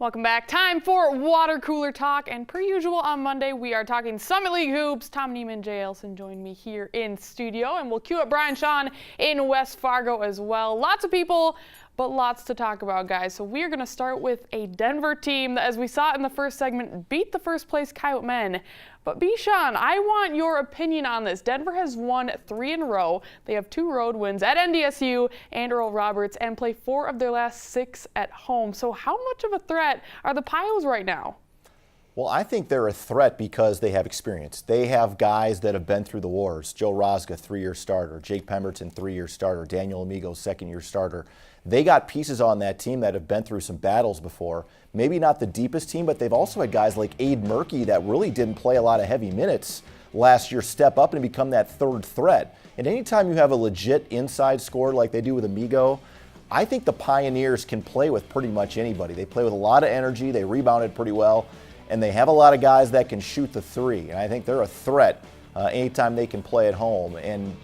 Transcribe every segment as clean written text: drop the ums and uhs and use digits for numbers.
Welcome back. Time for Water Cooler Talk, and per usual on Monday we are talking Summit League hoops. Tom Nieman, Jay Elsen join me here in studio, and we'll cue up Brian Shawn in West Fargo as well. Lots of people, but lots to talk about, guys. So we're going to start with a Denver team that, as we saw in the first segment, beat the first place Coyote men. But Shawn, I want your opinion on this. Denver has won 3 in a row. They have 2 road wins at NDSU and Earl Roberts and play 4 of their last 6 at home. So how much of a threat are the Piles right now? Well, I think they're a threat because they have experience. They have guys that have been through the wars. Joe Rosga, 3-year starter. Jake Pemberton, 3-year starter. Daniel Amigo, 2nd-year starter. They got pieces on that team that have been through some battles before. Maybe not the deepest team, but they've also had guys like Aid Murkey that really didn't play a lot of heavy minutes last year step up and become that third threat. And anytime you have a legit inside scorer like they do with Amigo, I think the Pioneers can play with pretty much anybody. They play with a lot of energy. They rebounded pretty well. And they have a lot of guys that can shoot the 3. And I think they're a threat anytime they can play at home. And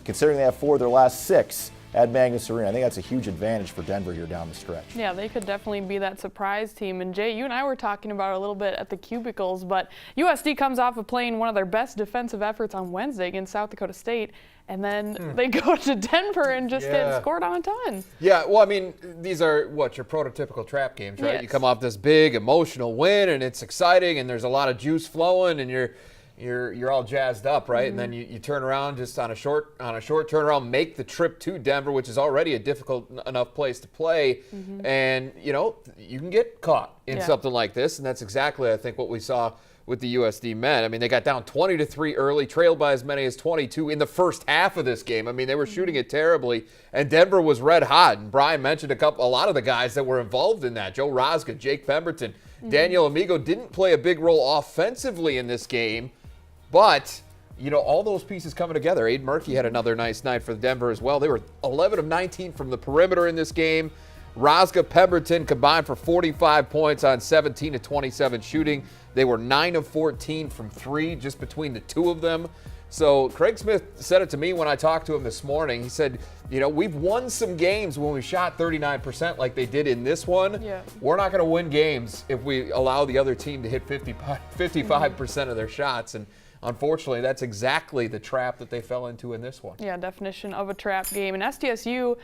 considering they have 4 of their last 6 at Magnus Arena, I think that's a huge advantage for Denver here down the stretch. Yeah, they could definitely be that surprise team. And Jay, you and I were talking about it a little bit at the cubicles, but USD comes off of playing one of their best defensive efforts on Wednesday against South Dakota State. And then they go to Denver and just get scored on a ton. Yeah, well, I mean, these are, your prototypical trap games, right? Yes. You come off this big emotional win, and it's exciting, and there's a lot of juice flowing, and you're all jazzed up, right? And then you turn around just on a short turnaround, make the trip to Denver, which is already a difficult enough place to play, and, you can get caught in something like this, and that's exactly, I think, what we saw with the USD men. I mean, they got down 20-3 early, trailed by as many as 22 in the first half of this game. I mean, they were shooting it terribly, and Denver was red hot. And Brian mentioned a lot of the guys that were involved in that. Joe Rosga, Jake Pemberton, Daniel Amigo didn't play a big role offensively in this game, but all those pieces coming together. Aid Murkey had another nice night for Denver as well. They were 11 of 19 from the perimeter in this game. Rosga, Pemberton combined for 45 points on 17 of 27 shooting. They were 9 of 14 from 3 just between the 2 of them. So Craig Smith said it to me when I talked to him this morning. He said, we've won some games when we shot 39% like they did in this one. Yeah. We're not going to win games if we allow the other team to hit 55% of their shots. And unfortunately, that's exactly the trap that they fell into in this one. Yeah, definition of a trap game. And SDSU,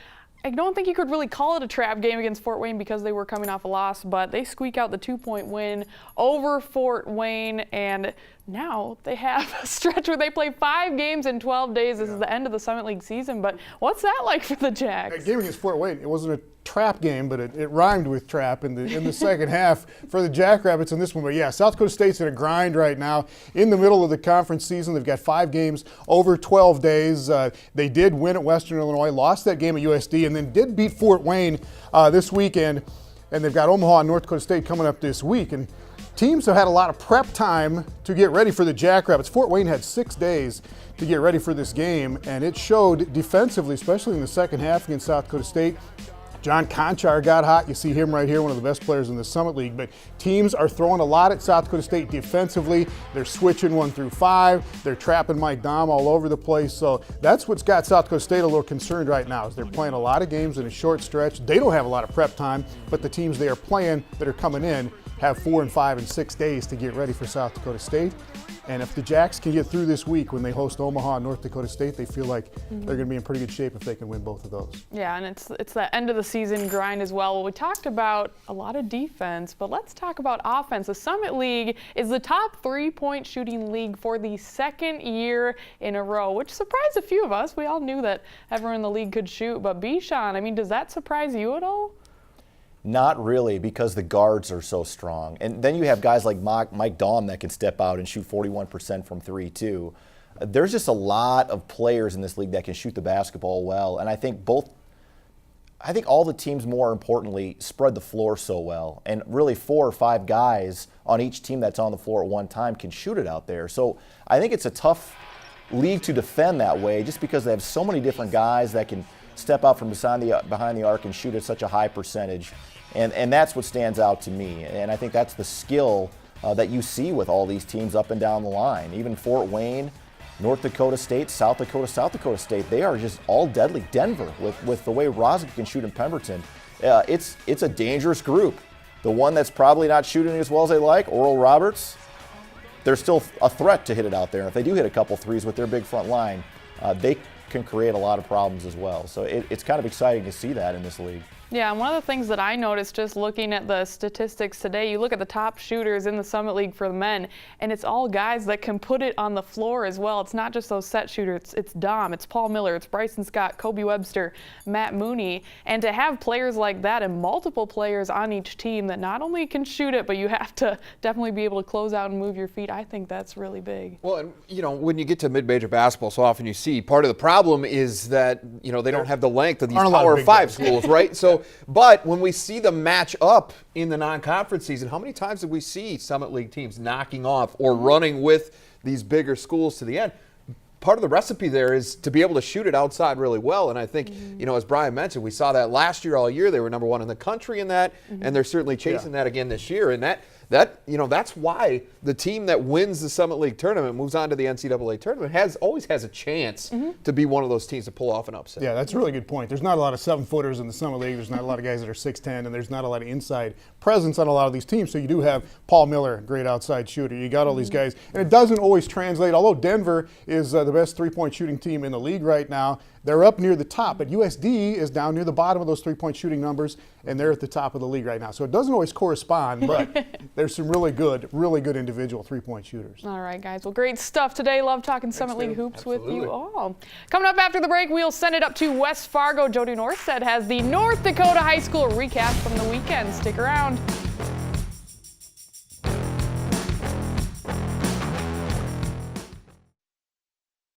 I don't think you could really call it a trap game against Fort Wayne because they were coming off a loss, but they squeak out the 2-point win over Fort Wayne, and now they have a stretch where they play 5 games in 12 days. This is the end of the Summit League season, but what's that like for the Jacks? That game against Fort Wayne, it wasn't a trap game, but it rhymed with trap in the second half for the Jackrabbits in this one. But yeah, South Dakota State's in a grind right now in the middle of the conference season. They've got 5 games over 12 days. They did win at Western Illinois, lost that game at USD, and then did beat Fort Wayne this weekend. And they've got Omaha and North Dakota State coming up this week. And teams have had a lot of prep time to get ready for the Jackrabbits. Fort Wayne had 6 days to get ready for this game, and it showed defensively, especially in the second half against South Dakota State. John Conchar got hot. You see him right here, one of the best players in the Summit League. But teams are throwing a lot at South Dakota State defensively. They're switching 1 through 5. They're trapping Mike Dahm all over the place. So that's what's got South Dakota State a little concerned right now, is they're playing a lot of games in a short stretch. They don't have a lot of prep time, but the teams they are playing that are coming in have 4 and 5 and 6 days to get ready for South Dakota State. And if the Jacks can get through this week when they host Omaha and North Dakota State, they feel like they're going to be in pretty good shape if they can win both of those. Yeah, and it's that end of the season grind as well. Well, we talked about a lot of defense, but let's talk about offense. The Summit League is the top 3-point shooting league for the 2nd year in a row, which surprised a few of us. We all knew that everyone in the league could shoot, but Shawn, I mean, does that surprise you at all? Not really, because the guards are so strong. And then you have guys like Mike Dahm that can step out and shoot 41% from 3 too. There's just a lot of players in this league that can shoot the basketball well. And I think all the teams, more importantly, spread the floor so well. And really 4 or 5 guys on each team that's on the floor at one time can shoot it out there. So I think it's a tough league to defend that way, just because they have so many different guys that can step out from behind the arc and shoot at such a high percentage. And that's what stands out to me. And I think that's the skill that you see with all these teams up and down the line. Even Fort Wayne, North Dakota State, South Dakota State, they are just all deadly. Denver, with the way Rosga can shoot in Pemberton, it's a dangerous group. The one that's probably not shooting as well as they like, Oral Roberts, they're still a threat to hit it out there. And if they do hit a couple threes with their big front line, they can create a lot of problems as well. So it's kind of exciting to see that in this league. Yeah, and one of the things that I noticed just looking at the statistics today, you look at the top shooters in the Summit League for the men, and it's all guys that can put it on the floor as well. It's not just those set shooters. It's Dom, it's Paul Miller, it's Bryson Scott, Kobe Webster, Matt Mooney. And to have players like that and multiple players on each team that not only can shoot it, but you have to definitely be able to close out and move your feet, I think that's really big. Well, and, you know, when you get to mid-major basketball, so often you see part of the problem is that, you know, they don't have the length of these Power 5 schools, right? So, but when we see them match up in the non-conference season, how many times did we see Summit League teams knocking off or running with these bigger schools to the end? Part of the recipe there is to be able to shoot it outside really well. And I think, you know, as Brian mentioned, we saw that last year all year. They were number 1 in the country in that, and they're certainly chasing that again this year. And that, you know, that's why the team that wins the Summit League tournament moves on to the NCAA tournament always has a chance to be one of those teams to pull off an upset. Yeah, that's a really good point. There's not a lot of 7-footers in the Summit League. There's not a lot of guys that are 6'10", and there's not a lot of inside presence on a lot of these teams. So you do have Paul Miller, great outside shooter. You got all these guys, and it doesn't always translate. Although Denver is the best three-point shooting team in the league right now, they're up near the top, but USD is down near the bottom of those three-point shooting numbers, and they're at the top of the league right now. So it doesn't always correspond, but there's some really good individual three-point shooters. All right, guys. Well, great stuff today. Love talking Summit League hoops with you all. Coming up after the break, we'll send it up to West Fargo. Jody Norstead has the North Dakota High School recap from the weekend. Stick around.